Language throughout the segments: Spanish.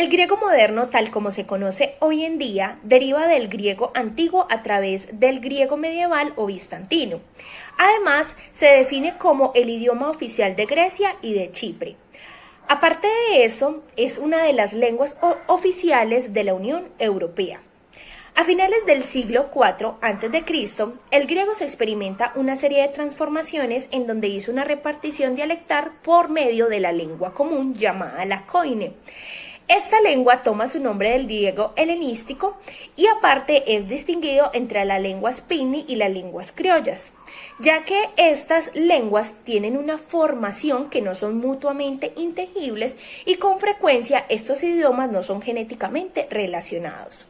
El griego moderno, tal como se conoce hoy en día, deriva del griego antiguo a través del griego medieval o bizantino. Además, se define como el idioma oficial de Grecia y de Chipre. Aparte de eso, es una de las lenguas oficiales de la Unión Europea. A finales del siglo IV a.C., el griego se experimenta una serie de transformaciones en donde hizo una repartición dialectal por medio de la lengua común llamada la koine. Esta lengua toma su nombre del griego helenístico y aparte es distinguido entre las lenguas pini y las lenguas criollas, ya que estas lenguas tienen una formación que no son mutuamente inteligibles y con frecuencia estos idiomas no son genéticamente relacionados.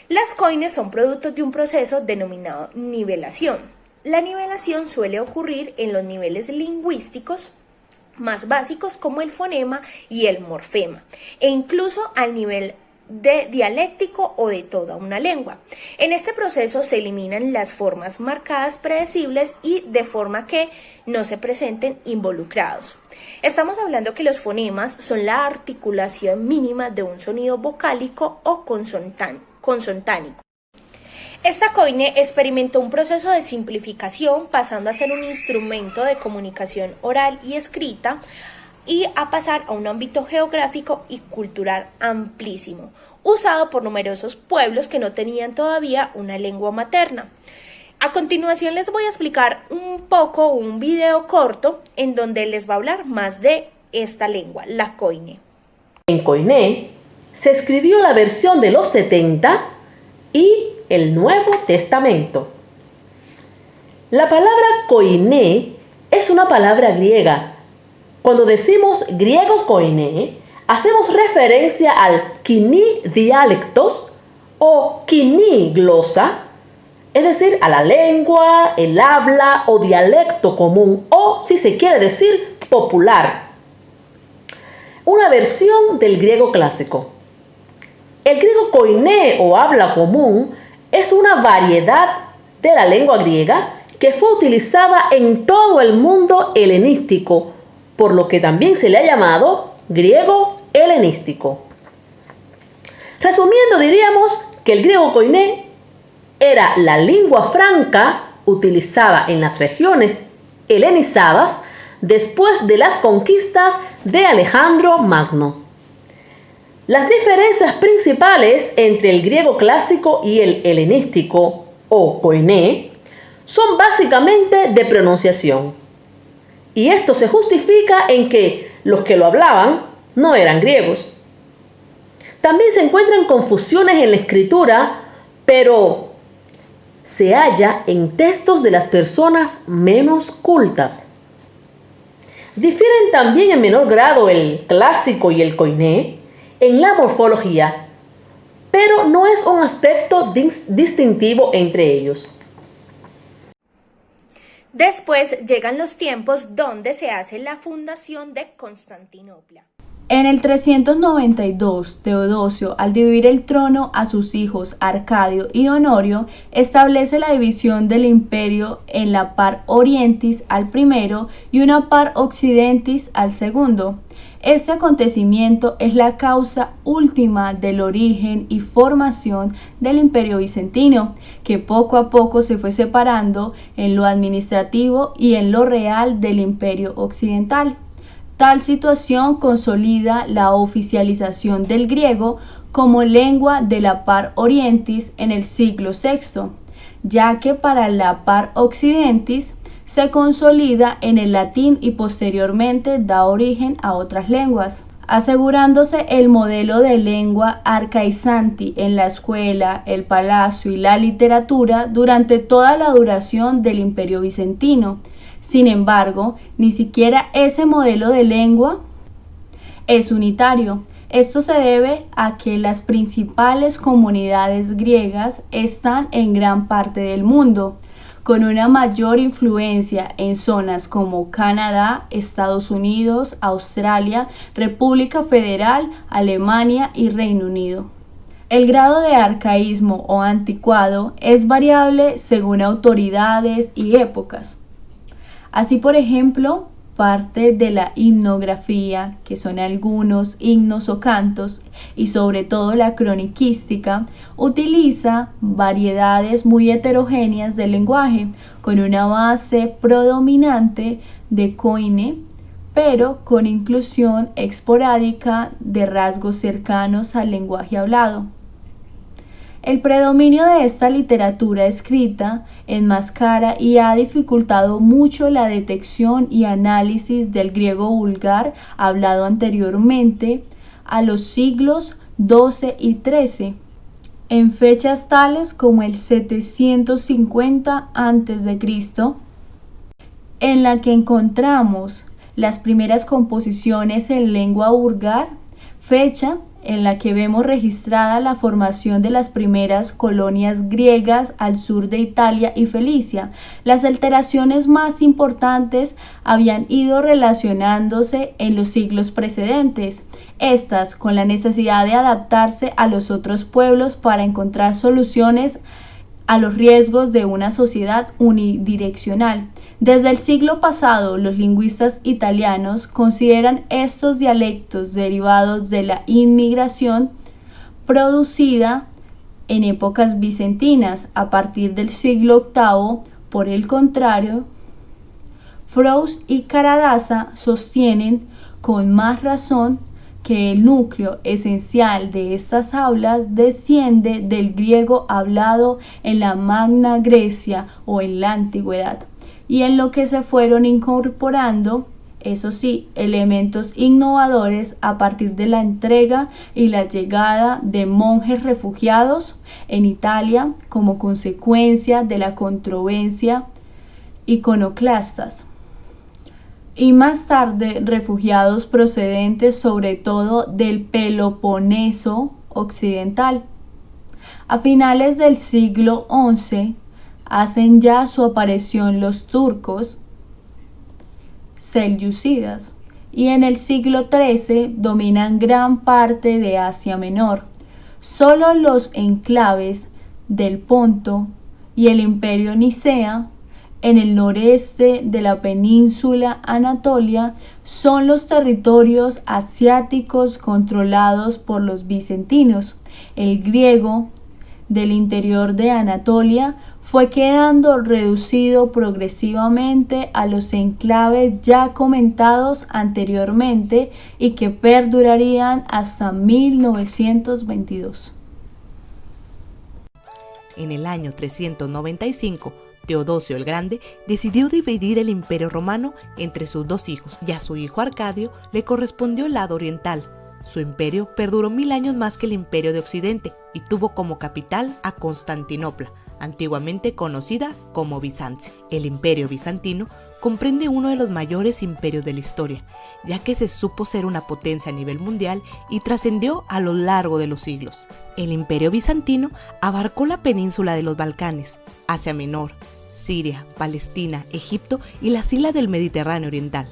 Las koines son productos de un proceso denominado nivelación. La nivelación suele ocurrir en los niveles lingüísticos más básicos como el fonema y el morfema, e incluso al nivel de dialéctico o de toda una lengua. En este proceso se eliminan las formas marcadas predecibles y de forma que no se presenten involucrados. Estamos hablando que los fonemas son la articulación mínima de un sonido vocálico o consonántico. Esta koine experimentó un proceso de simplificación, pasando a ser un instrumento de comunicación oral y escrita y a pasar a un ámbito geográfico y cultural amplísimo, usado por numerosos pueblos que no tenían todavía una lengua materna. A continuación les voy a explicar un video corto en donde les va a hablar más de esta lengua, la koine. En koiné se escribió la versión de los 70 y el Nuevo Testamento. La palabra koiné es una palabra griega. Cuando decimos griego koiné, hacemos referencia al kini dialectos o kini glosa, es decir, a la lengua, el habla o dialecto común o, si se quiere decir, popular. Una versión del griego clásico. El griego koiné o habla común es una variedad de la lengua griega que fue utilizada en todo el mundo helenístico, por lo que también se le ha llamado griego helenístico. Resumiendo, diríamos que el griego koiné era la lengua franca utilizada en las regiones helenizadas después de las conquistas de Alejandro Magno. Las diferencias principales entre el griego clásico y el helenístico o koiné son básicamente de pronunciación. Y esto se justifica en que los que lo hablaban no eran griegos. También se encuentran confusiones en la escritura, pero se halla en textos de las personas menos cultas. Difieren también en menor grado el clásico y el koiné en la morfología, pero no es un aspecto distintivo entre ellos. Después llegan los tiempos donde se hace la fundación de Constantinopla. En el 392, Teodosio, al dividir el trono a sus hijos Arcadio y Honorio, establece la división del imperio en la par orientis al primero y una par occidentis al segundo. Este acontecimiento es la causa última del origen y formación del Imperio Bizantino, que poco a poco se fue separando en lo administrativo y en lo real del Imperio Occidental. Tal situación consolida la oficialización del griego como lengua de la par orientis en el siglo VI, ya que para la par occidentis se consolida en el latín y posteriormente da origen a otras lenguas, asegurándose el modelo de lengua arcaizanti en la escuela, el palacio y la literatura durante toda la duración del Imperio Bizantino. Sin embargo, ni siquiera ese modelo de lengua es unitario. Esto se debe a que las principales comunidades griegas están en gran parte del mundo, con una mayor influencia en zonas como Canadá, Estados Unidos, Australia, República Federal, Alemania y Reino Unido. El grado de arcaísmo o anticuado es variable según autoridades y épocas. Así, por ejemplo, parte de la himnografía, que son algunos himnos o cantos, y sobre todo la croniquística, utiliza variedades muy heterogéneas del lenguaje, con una base predominante de koine, pero con inclusión esporádica de rasgos cercanos al lenguaje hablado. El predominio de esta literatura escrita enmascara y ha dificultado mucho la detección y análisis del griego vulgar hablado anteriormente a los siglos XII y XIII, en fechas tales como el 750 a.C., en la que encontramos las primeras composiciones en lengua vulgar, fecha en la que vemos registrada la formación de las primeras colonias griegas al sur de Italia y Felicia. Las alteraciones más importantes habían ido relacionándose en los siglos precedentes, estas con la necesidad de adaptarse a los otros pueblos para encontrar soluciones a los riesgos de una sociedad unidireccional. Desde el siglo pasado, los lingüistas italianos consideran estos dialectos derivados de la inmigración producida en épocas bizantinas a partir del siglo VIII. Por el contrario, Froust y Karadasa sostienen con más razón que el núcleo esencial de estas hablas desciende del griego hablado en la Magna Grecia o en la Antigüedad, y en lo que se fueron incorporando, eso sí, elementos innovadores a partir de la entrega y la llegada de monjes refugiados en Italia como consecuencia de la controversia iconoclastas, y más tarde refugiados procedentes sobre todo del Peloponeso occidental. A finales del siglo XI hacen ya su aparición los turcos selyúcidas, y en el siglo XIII dominan gran parte de Asia Menor. Solo los enclaves del Ponto y el Imperio Nicea en el noreste de la península Anatolia son los territorios asiáticos controlados por los bizantinos. El griego del interior de Anatolia fue quedando reducido progresivamente a los enclaves ya comentados anteriormente y que perdurarían hasta 1922. En el año 395, Teodosio el Grande decidió dividir el Imperio Romano entre sus dos hijos, y a su hijo Arcadio le correspondió el lado oriental. Su imperio perduró 1000 años más que el Imperio de Occidente y tuvo como capital a Constantinopla, antiguamente conocida como Bizancio. El Imperio Bizantino comprende uno de los mayores imperios de la historia, ya que se supo ser una potencia a nivel mundial y trascendió a lo largo de los siglos. El Imperio Bizantino abarcó la península de los Balcanes, Asia Menor, Siria, Palestina, Egipto y las islas del Mediterráneo Oriental.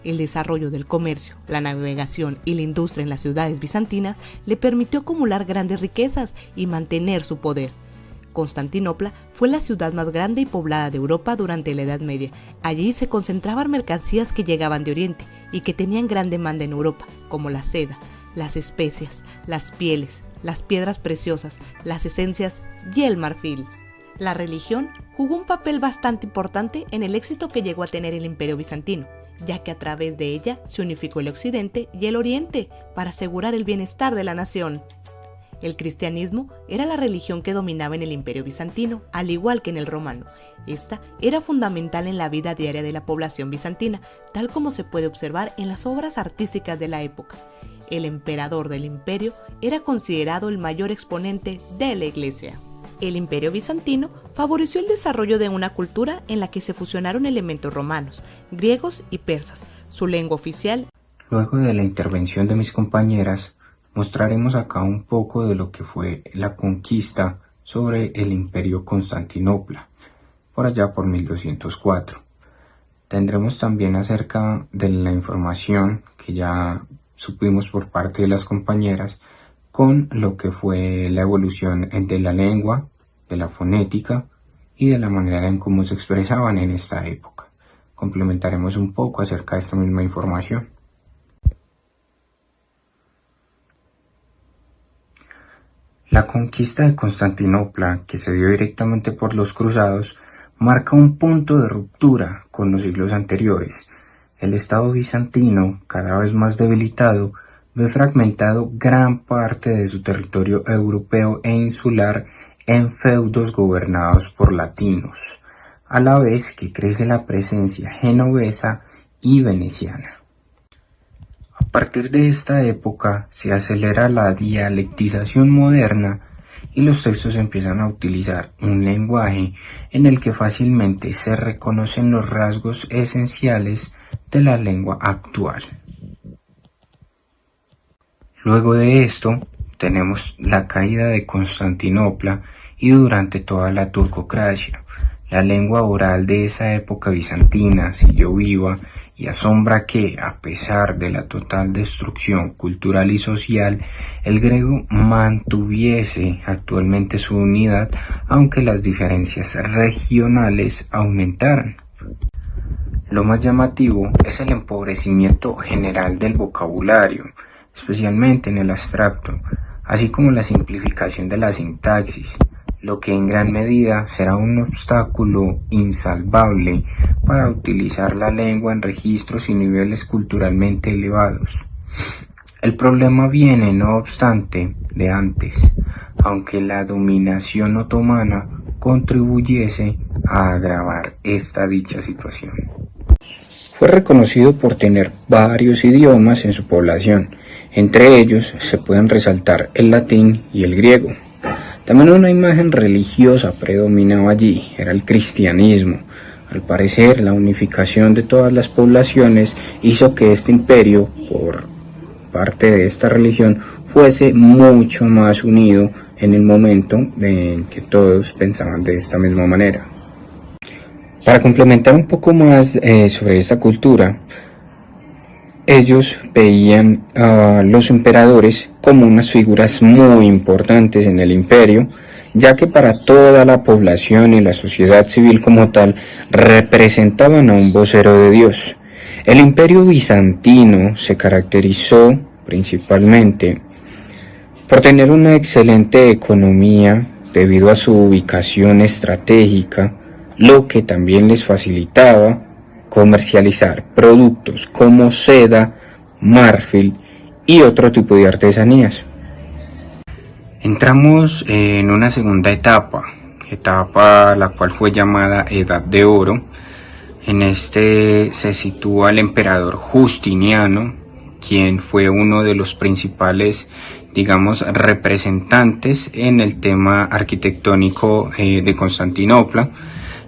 El desarrollo del comercio, la navegación y la industria en las ciudades bizantinas le permitió acumular grandes riquezas y mantener su poder. Constantinopla fue la ciudad más grande y poblada de Europa durante la Edad Media. Allí se concentraban mercancías que llegaban de Oriente y que tenían gran demanda en Europa, como la seda, las especias, las pieles, las piedras preciosas, las esencias y el marfil. La religión jugó un papel bastante importante en el éxito que llegó a tener el Imperio Bizantino, ya que a través de ella se unificó el Occidente y el Oriente para asegurar el bienestar de la nación. El cristianismo era la religión que dominaba en el Imperio Bizantino, al igual que en el romano. Esta era fundamental en la vida diaria de la población bizantina, tal como se puede observar en las obras artísticas de la época. El emperador del imperio era considerado el mayor exponente de la Iglesia. El Imperio Bizantino favoreció el desarrollo de una cultura en la que se fusionaron elementos romanos, griegos y persas, su lengua oficial. Luego de la intervención de mis compañeras, mostraremos acá un poco de lo que fue la conquista sobre el Imperio Constantinopla, por allá por 1204. Tendremos también acerca de la información que ya supimos por parte de las compañeras, con lo que fue la evolución de la lengua, de la fonética y de la manera en cómo se expresaban en esta época. complementaremos un poco acerca de esta misma información. La conquista de Constantinopla, que se dio directamente por los cruzados, marca un punto de ruptura con los siglos anteriores. El Estado bizantino, cada vez más debilitado, ve fragmentado gran parte de su territorio europeo e insular en feudos gobernados por latinos, a la vez que crece la presencia genovesa y veneciana. A partir de esta época se acelera la dialectización moderna y los textos empiezan a utilizar un lenguaje en el que fácilmente se reconocen los rasgos esenciales de la lengua actual. Luego de esto tenemos la caída de Constantinopla y durante toda la turcocracia. La lengua oral de esa época bizantina siguió viva y asombra que, a pesar de la total destrucción cultural y social, el griego mantuviese actualmente su unidad, aunque las diferencias regionales aumentaran. Lo más llamativo es el empobrecimiento general del vocabulario, especialmente en el abstracto, así como la simplificación de la sintaxis, lo que en gran medida será un obstáculo insalvable para utilizar la lengua en registros y niveles culturalmente elevados. El problema viene, no obstante, de antes, aunque la dominación otomana contribuyese a agravar esta dicha situación. Fue reconocido por tener varios idiomas en su población. Entre ellos se pueden resaltar el latín y el griego. También una imagen religiosa predominaba allí, era el cristianismo. Al parecer, la unificación de todas las poblaciones hizo que este imperio, por parte de esta religión, fuese mucho más unido en el momento en que todos pensaban de esta misma manera. Para complementar un poco más sobre esta cultura, ellos veían a los emperadores como unas figuras muy importantes en el imperio, ya que para toda la población y la sociedad civil como tal representaban a un vocero de Dios. El imperio bizantino se caracterizó principalmente por tener una excelente economía debido a su ubicación estratégica, lo que también les facilitaba comercializar productos como seda, marfil y otro tipo de artesanías. Entramos en una segunda etapa la cual fue llamada Edad de Oro. En este se sitúa el emperador Justiniano, quien fue uno de los principales, representantes en el tema arquitectónico de Constantinopla,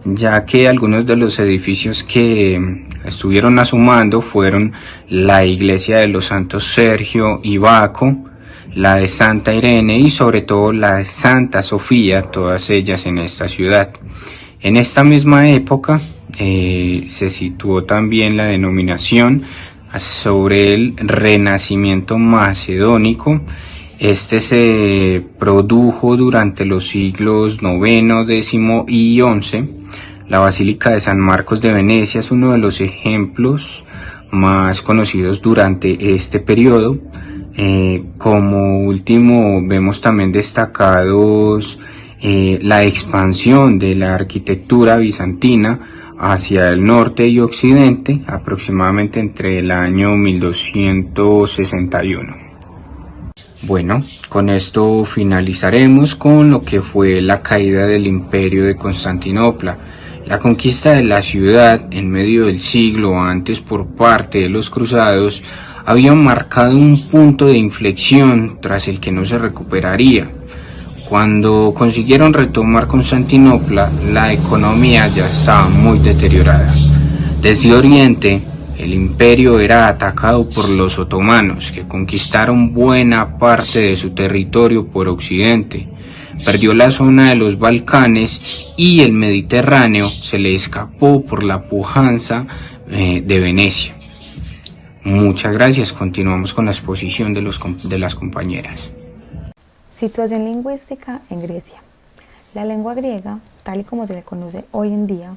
ya que algunos de los edificios que estuvieron a su mando fueron la iglesia de los santos Sergio y Baco, la de Santa Irene y sobre todo la de Santa Sofía, todas ellas en esta ciudad. En esta misma época se situó también la denominación sobre el Renacimiento macedónico. Este se produjo durante los siglos IX, X y XI. La Basílica de San Marcos de Venecia es uno de los ejemplos más conocidos durante este periodo. Como último vemos también destacados la expansión de la arquitectura bizantina hacia el norte y occidente, aproximadamente entre el año 1261. Bueno, con esto finalizaremos con lo que fue la caída del Imperio de Constantinopla. La conquista de la ciudad en medio del siglo antes por parte de los cruzados había marcado un punto de inflexión tras el que no se recuperaría. Cuando consiguieron retomar Constantinopla, la economía ya estaba muy deteriorada. Desde Oriente, el imperio era atacado por los otomanos, que conquistaron buena parte de su territorio por occidente. Perdió la zona de los Balcanes y el Mediterráneo se le escapó por la pujanza de Venecia. Muchas gracias. Continuamos con la exposición de las compañeras. Situación lingüística en Grecia. La lengua griega, tal y como se le conoce hoy en día,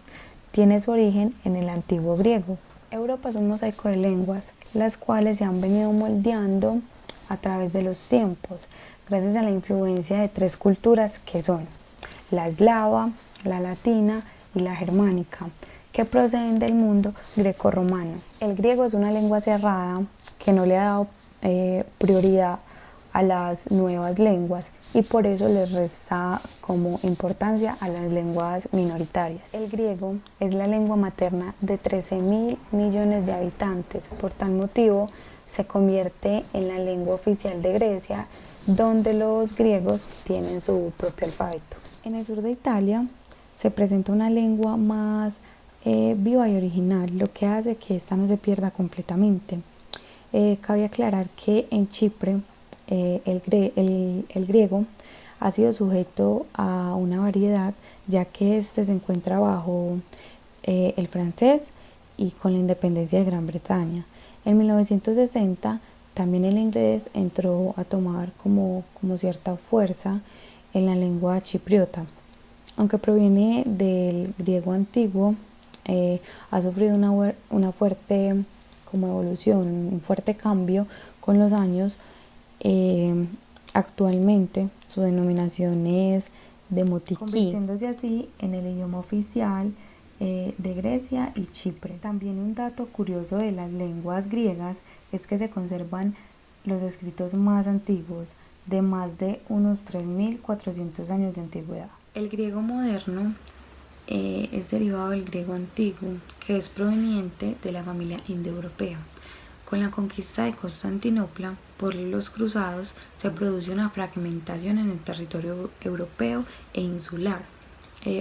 tiene su origen en el antiguo griego. Europa es un mosaico de lenguas, las cuales se han venido moldeando a través de los tiempos, gracias a la influencia de tres culturas que son la eslava, la latina y la germánica, que proceden del mundo grecorromano. El griego es una lengua cerrada que no le ha dado prioridad a las nuevas lenguas y por eso les resta como importancia a las lenguas minoritarias. El griego es la lengua materna de 13.000 millones de habitantes, por tal motivo se convierte en la lengua oficial de Grecia, donde los griegos tienen su propio alfabeto. En el sur de Italia se presenta una lengua más viva y original, lo que hace que esta no se pierda completamente. Cabe aclarar que en Chipre el griego ha sido sujeto a una variedad, ya que este se encuentra bajo el francés y con la independencia de Gran Bretaña. En 1960 también el inglés entró a tomar como cierta fuerza en la lengua chipriota. Aunque proviene del griego antiguo, ha sufrido una fuerte como evolución, un fuerte cambio con los años. Actualmente su denominación es Demotikí, convirtiéndose así en el idioma oficial de Grecia y Chipre. También un dato curioso de las lenguas griegas es que se conservan los escritos más antiguos, de más de unos 3.400 años de antigüedad. El griego moderno es derivado del griego antiguo, que es proveniente de la familia indoeuropea. Con la conquista de Constantinopla por los cruzados se produce una fragmentación en el territorio europeo e insular,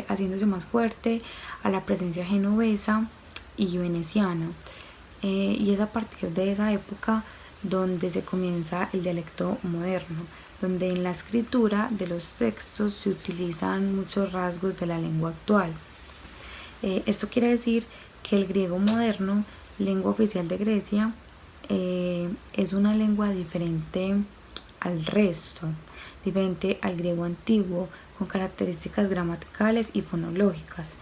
haciéndose más fuerte a la presencia genovesa y veneciana. Y es a partir de esa época donde se comienza el dialecto moderno, donde en la escritura de los textos se utilizan muchos rasgos de la lengua actual. Esto quiere decir que el griego moderno, lengua oficial de Grecia, es una lengua diferente al resto, diferente al griego antiguo, con características gramaticales y fonológicas,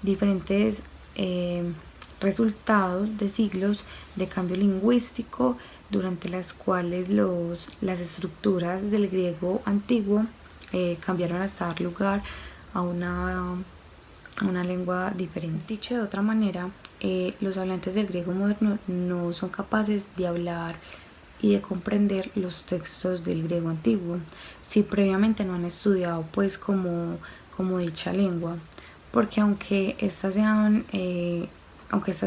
diferentes resultados de siglos de cambio lingüístico, durante las cuales las estructuras del griego antiguo cambiaron hasta dar lugar a una lengua diferente. Dicho de otra manera, los hablantes del griego moderno no son capaces de hablar y de comprender los textos del griego antiguo si previamente no han estudiado pues como dicha lengua, porque aunque estas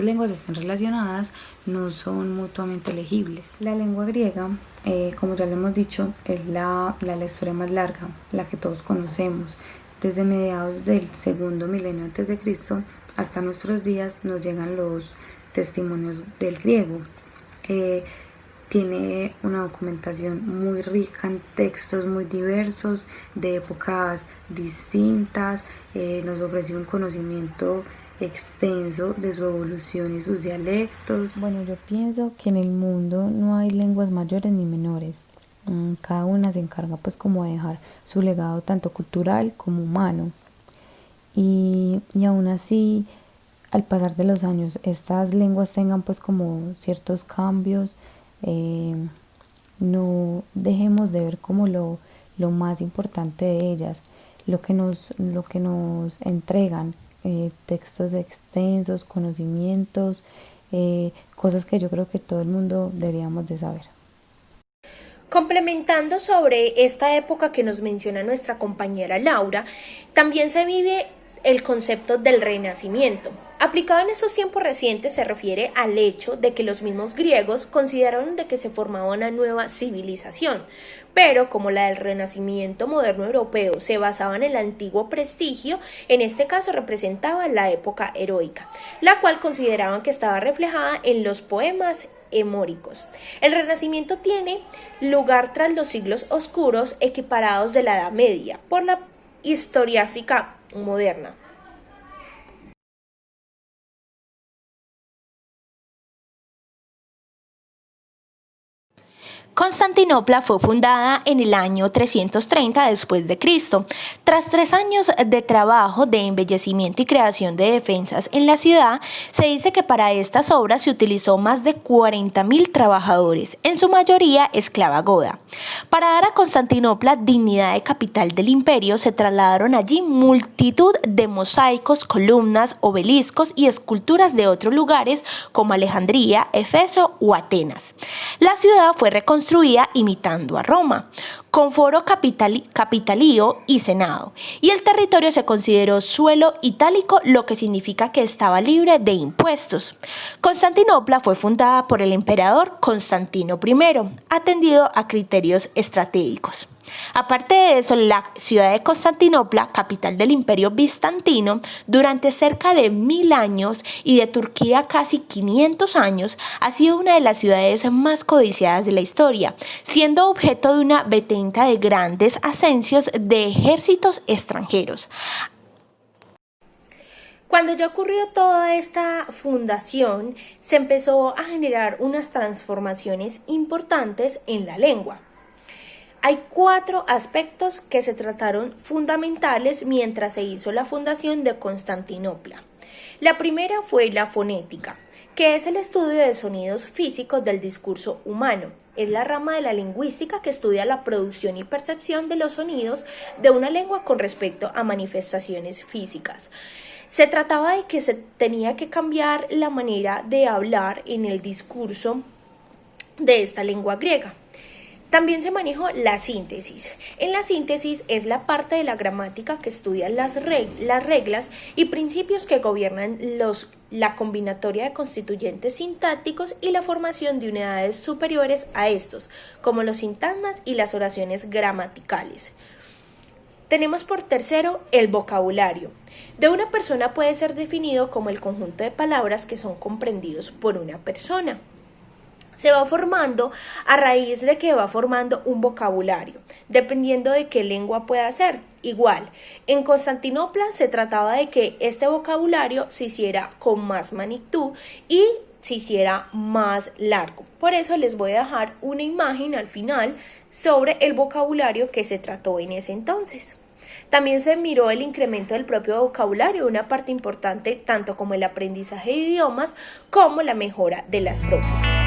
lenguas estén relacionadas, no son mutuamente legibles. La lengua griega, como ya lo hemos dicho, es la historia más larga, la que todos conocemos. Desde mediados del segundo milenio antes de Cristo hasta nuestros días nos llegan los testimonios del griego. Tiene una documentación muy rica en textos muy diversos, de épocas distintas, nos ofrece un conocimiento extenso de su evolución y sus dialectos. Bueno, yo pienso que en el mundo no hay lenguas mayores ni menores. Cada una se encarga pues como de dejar su legado tanto cultural como humano. Y aún así, al pasar de los años, estas lenguas tengan pues como ciertos cambios, no dejemos de ver como lo más importante de ellas, lo que nos entregan, textos extensos, conocimientos, cosas que yo creo que todo el mundo deberíamos de saber. Complementando sobre esta época que nos menciona nuestra compañera Laura, también se vive el concepto del Renacimiento. Aplicado en estos tiempos recientes se refiere al hecho de que los mismos griegos consideraron de que se formaba una nueva civilización, pero como la del Renacimiento moderno europeo se basaba en el antiguo prestigio, en este caso representaba la época heroica, la cual consideraban que estaba reflejada en los poemas hemóricos. El Renacimiento tiene lugar tras los siglos oscuros equiparados de la Edad Media por la historiográfica moderna. Constantinopla fue fundada en el año 330 después de Cristo. Tras 3 años de trabajo de embellecimiento y creación de defensas en la ciudad, se dice que para estas obras se utilizó más de 40.000 trabajadores, en su mayoría esclava goda. Para dar a Constantinopla dignidad de capital del imperio, se trasladaron allí multitud de mosaicos, columnas, obeliscos y esculturas de otros lugares como Alejandría, Éfeso o Atenas. La ciudad fue reconstruida imitando a Roma, con foro capitalío y senado, y el territorio se consideró suelo itálico, lo que significa que estaba libre de impuestos. Constantinopla fue fundada por el emperador Constantino I, atendido a criterios estratégicos. Aparte de eso, la ciudad de Constantinopla, capital del Imperio Bizantino, durante cerca de 1000 años y de Turquía casi 500 años, ha sido una de las ciudades más codiciadas de la historia, siendo objeto de una vetenta de grandes ascensos de ejércitos extranjeros. Cuando ya ocurrió toda esta fundación, se empezó a generar unas transformaciones importantes en la lengua. Hay 4 aspectos que se trataron fundamentales mientras se hizo la fundación de Constantinopla. La primera fue la fonética, que es el estudio de sonidos físicos del discurso humano. Es la rama de la lingüística que estudia la producción y percepción de los sonidos de una lengua con respecto a manifestaciones físicas. Se trataba de que se tenía que cambiar la manera de hablar en el discurso de esta lengua griega. También se manejó la síntesis. En la síntesis es la parte de la gramática que estudia las reglas y principios que gobiernan la combinatoria de constituyentes sintácticos y la formación de unidades superiores a estos, como los sintagmas y las oraciones gramaticales. Tenemos por tercero el vocabulario. De una persona puede ser definido como el conjunto de palabras que son comprendidos por una persona. Se va formando a raíz de que va formando un vocabulario, dependiendo de qué lengua pueda ser. Igual, en Constantinopla se trataba de que este vocabulario se hiciera con más magnitud y se hiciera más largo. Por eso les voy a dejar una imagen al final sobre el vocabulario que se trató en ese entonces. También se miró el incremento del propio vocabulario, una parte importante tanto como el aprendizaje de idiomas como la mejora de las propias.